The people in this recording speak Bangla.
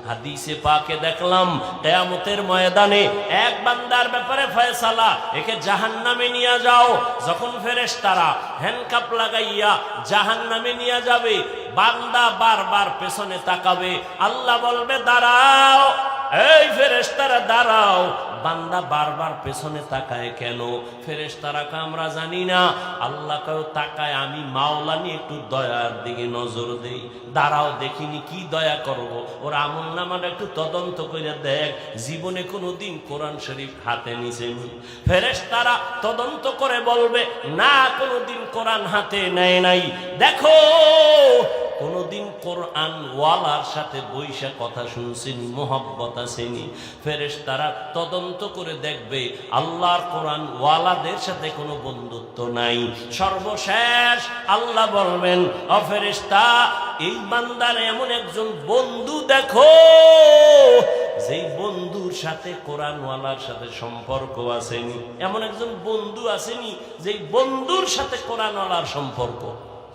হাদিসে পাকে দেখলাম কিয়ামতের ময়দানে এক বান্দার ব্যাপারে ফয়সালা, একে জাহান্নামে নিয়ে যাও। যখন ফেরেশতারা হ্যান্ডকাপ লাগাইয়া জাহান্নামে নিয়ে যাবে, বান্দা বারবার পেছনে তাকাবে, আল্লাহ বলবে দাঁড়াও, এই ফেরেশতারা দাঁড়াও। বান্দা বারবার পেছনে তাকায় কেন? ফেরেশতারা কে আমরা জানি না, আল্লাহ কেউ তাকায়, আমি মাওলা নিয়ে একটু দয়ার দিকে নজর দেই, দাঁড়াও দেখিনি কি দয়া করব। ওর আমল নামার একটু তদন্ত করে দেখ, জীবনে কোনোদিন কোরআন শরীফ হাতে নিছেনি? ফেরেশতারা তদন্ত করে বলবে না, কোনোদিন কোরআন হাতে নেয় নাই। দেখো কোনদিন কোরআন ওয়ালার সাথে বৈশা কথা শুনছেনি, মোহাব্বত আসেনি? ফেরেশতারা তদন্ত করে দেখবে আল্লাহর কোরআন ওয়ালাদের সাথে কোনো বন্ধুত্ব নাই। সর্বশেষ আল্লাহ বলবেন, ও ফেরেশতা, এই বান্দার এমন একজন বন্ধু দেখো, যেই বন্ধুর সাথে কোরআন ওয়ালার সাথে সম্পর্ক আসেনি। এমন একজন বন্ধু আসেনি যেই বন্ধুর সাথে কোরআন ওয়ালার সম্পর্ক।